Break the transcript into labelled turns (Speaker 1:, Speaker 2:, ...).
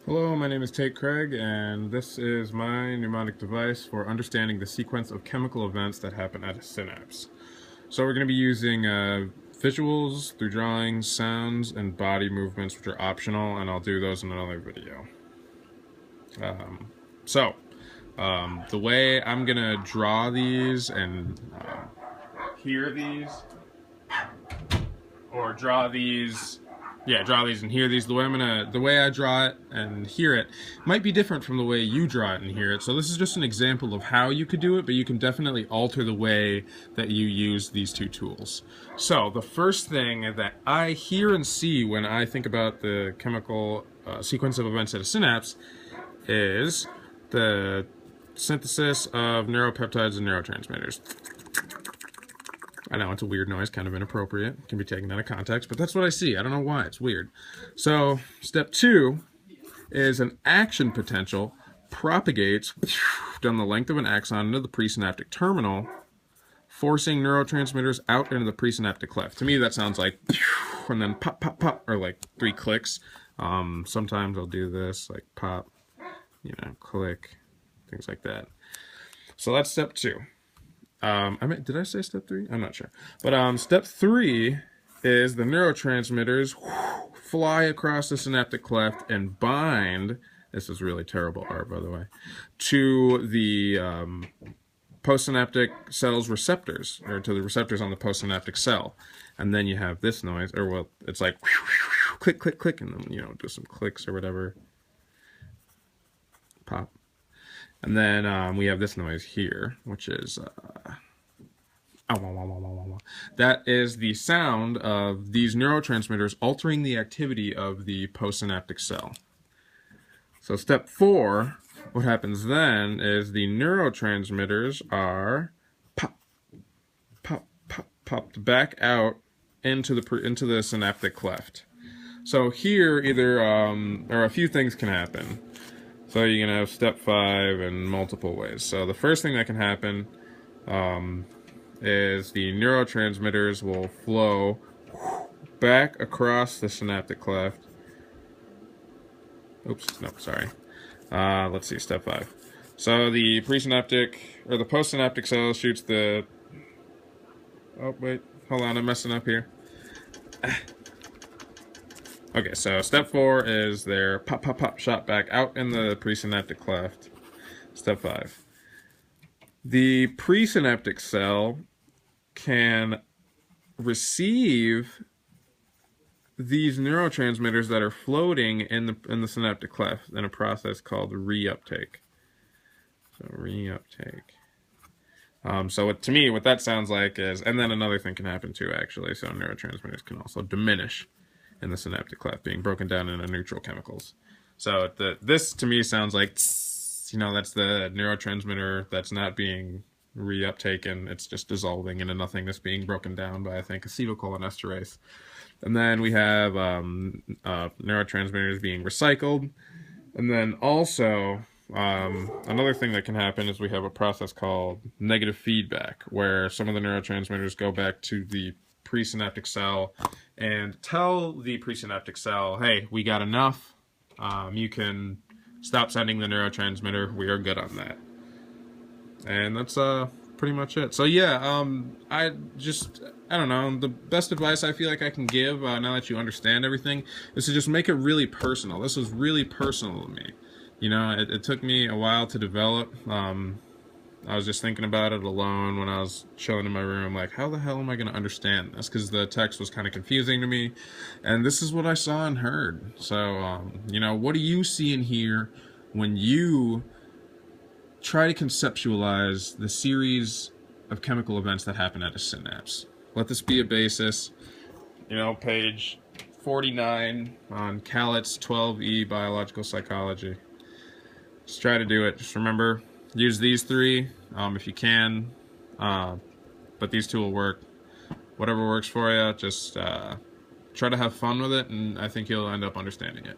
Speaker 1: Hello, my name is Tate Craig, and this is my mnemonic device for understanding the sequence of chemical events that happen at a synapse. So we're going to be using visuals through drawings, sounds, and body movements, which are optional, and I'll do those in another video. Um, the way I'm going to draw these and hear these, or draw these and hear these. The way I draw it and hear it might be different from the way you draw it and hear it. So this is just an example of how you could do it, but you can definitely alter the way that you use these two tools. So the first thing that I hear and see when I think about the chemical sequence of events at a synapse is the synthesis of neuropeptides and neurotransmitters. I know it's a weird noise, kind of inappropriate. It can be taken out of context, but that's what I see. I don't know why. It's weird. So step 2 is an action potential propagates down the length of an axon into the presynaptic terminal, forcing neurotransmitters out into the presynaptic cleft. To me, that sounds like and then pop, pop, pop, or like 3 clicks. Sometimes I'll do this, like pop, click, things like that. So that's step 2. Did I say step 3? I'm not sure. But step 3 is the neurotransmitters fly across the synaptic cleft and bind, this is really terrible art by the way, to the postsynaptic cell's receptors, or to the receptors on the postsynaptic cell. And then you have this noise, or well, it's like click, click, click, and then, do some clicks or whatever. Pop. And then we have this noise here, which is that is the sound of these neurotransmitters altering the activity of the postsynaptic cell. So step 4, what happens then is the neurotransmitters are pop, pop, pop, popped back out into the synaptic cleft. So here, either or a few things can happen. So you can have step 5 in multiple ways. So the first thing that can happen is the neurotransmitters will flow back across the synaptic cleft. Oops, no, sorry. Let's see, step 5. So the presynaptic, or the postsynaptic cell shoots the... Oh, wait, hold on, I'm messing up here. Okay, so step 4 is their pop, pop, pop shot back out in the presynaptic cleft. Step 5. The presynaptic cell can receive these neurotransmitters that are floating in the synaptic cleft in a process called reuptake. So reuptake. So to me, what that sounds like is, and then another thing can happen too, actually. So neurotransmitters can also diminish in the synaptic cleft, being broken down into neutral chemicals. So this to me sounds like, that's the neurotransmitter that's not being reuptaken. It's just dissolving into nothingness, being broken down by, I think, acetylcholinesterase. And then we have neurotransmitters being recycled. And then also, another thing that can happen is we have a process called negative feedback, where some of the neurotransmitters go back to the presynaptic cell and tell the presynaptic cell, hey, we got enough. You can stop sending the neurotransmitter. We are good on that. And that's pretty much it. So yeah, I don't know, the best advice I feel like I can give now that you understand everything is to just make it really personal. This was really personal to me. It took me a while to develop. I was just thinking about it alone when I was chilling in my room, like, how the hell am I going to understand this? Because the text was kind of confusing to me, and this is what I saw and heard. So, what do you see and hear when you try to conceptualize the series of chemical events that happen at a synapse? Let this be a basis. Page 49 on Calit's 12E Biological Psychology. Just try to do it. Just remember, use these 3 if you can, but these 2 will work. Whatever works for you, just try to have fun with it, and I think you'll end up understanding it.